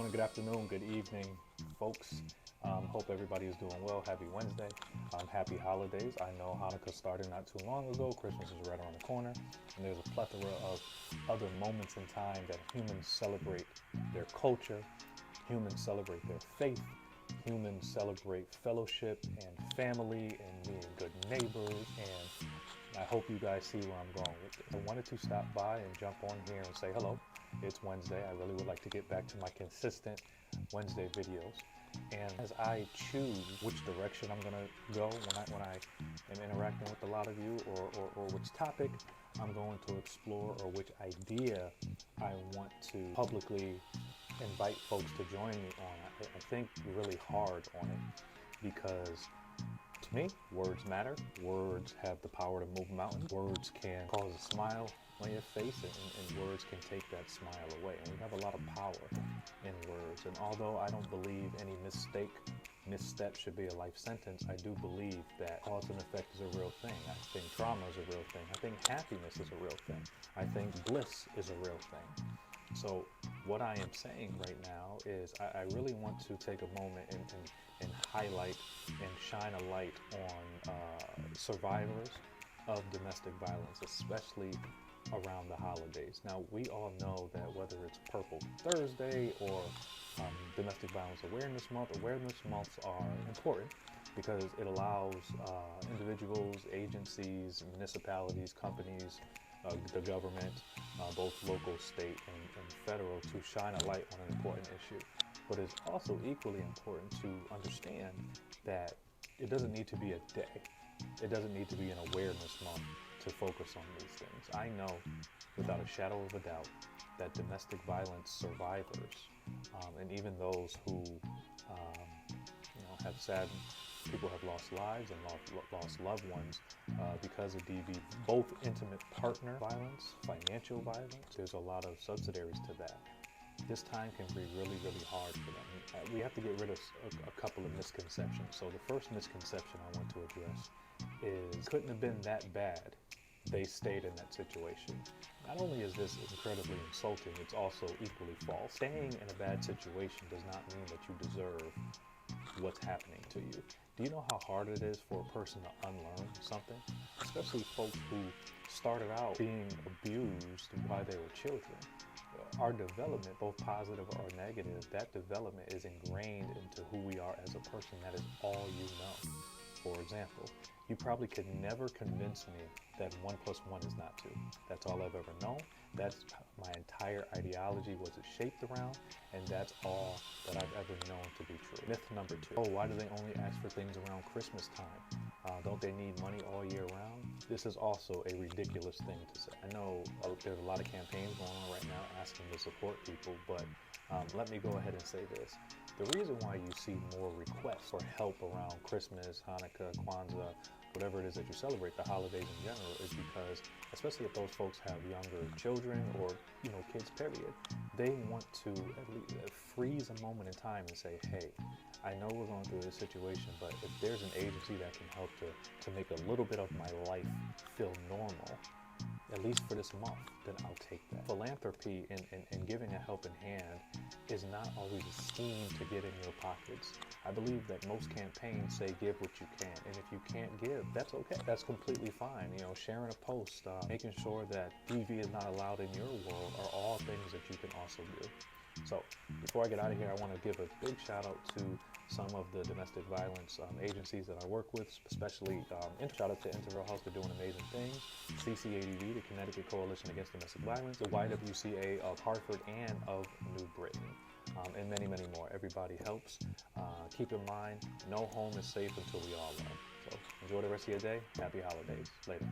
morning, good afternoon, good evening, folks. Hope everybody is doing well. Happy Wednesday. Happy holidays. I know Hanukkah started not too long ago. Christmas is right around the corner. And there's a plethora of other moments in time that humans celebrate their culture, humans celebrate their faith, humans celebrate fellowship and family and being good neighbors. And I hope you guys see where I'm going with this. I wanted to stop by and jump on here and say hello. It's Wednesday. I really would like to get back to my consistent Wednesday videos. And as I choose which direction I'm going to go when I am interacting with a lot of you, or which topic I'm going to explore, or which idea I want to publicly invite folks to join me on, I think really hard on it, because to me, words matter. Words have the power to move mountains. Words can cause a smile on your face, and words can take that smile away. And we have a lot of power in words. And although I don't believe any misstep should be a life sentence, I do believe that cause and effect is a real thing. I think trauma is a real thing. I think happiness is a real thing. I think bliss is a real thing. So what I am saying right now is I really want to take a moment and highlight and shine a light on survivors of domestic violence, especially around the holidays. Now, we all know that whether it's Purple Thursday or Domestic Violence Awareness months are important because it allows individuals, agencies, municipalities, companies, the government, both local, state, and federal, to shine a light on an important issue. But it's also equally important to understand that it doesn't need to be a day. It doesn't need to be an awareness month to focus on these things. I know without a shadow of a doubt that domestic violence survivors, and even those who have sad people have lost lives and lost loved ones because of DV, both intimate partner violence, financial violence. There's a lot of subsidiaries to that. This time can be really, really hard for them. We have to get rid of a couple of misconceptions. So the first misconception I want to address is, couldn't have been that bad. They stayed in that situation. Not only is this incredibly insulting, it's also equally false. Staying in a bad situation does not mean that you deserve what's happening to you. Do you know how hard it is for a person to unlearn something? Especially folks who started out being abused while they were children. Our development, both positive or negative, that development is ingrained into who we are as a person. That is all you know. For example, you probably could never convince me that 1 + 1 is not 2. That's all I've ever known. That's my entire ideology was shaped around, and that's all that I've ever known to be true. Myth number 2. Oh, why do they only ask for things around Christmas time? Don't they need money all year round? This is also a ridiculous thing to say. I know there's a lot of campaigns going on right now asking to support people, but let me go ahead and say this. The reason why you see more requests for help around Christmas, Hanukkah, Kwanzaa, whatever it is that you celebrate, the holidays in general, is because, especially if those folks have younger children or kids, period, they want to at least freeze a moment in time and say, hey, I know we're going through this situation, but if there's an agency that can help to make a little bit of my life feel normal, at least for this month, then I'll take that. Philanthropy and giving a helping hand is not always a scheme to get in your pockets. I believe that most campaigns say give what you can, and if you can't give, that's okay. That's completely fine. Sharing a post, making sure that DV is not allowed in your world are all things that you can also do. So before I get out of here, I want to give a big shout out to some of the domestic violence agencies that I work with, especially shout out to Interval House. They're doing amazing things. CCADV, the Connecticut Coalition Against Domestic Violence, the YWCA of Hartford and of New Britain, and many, many more. Everybody helps. Keep in mind, no home is safe until we all are. So enjoy the rest of your day. Happy holidays. Later.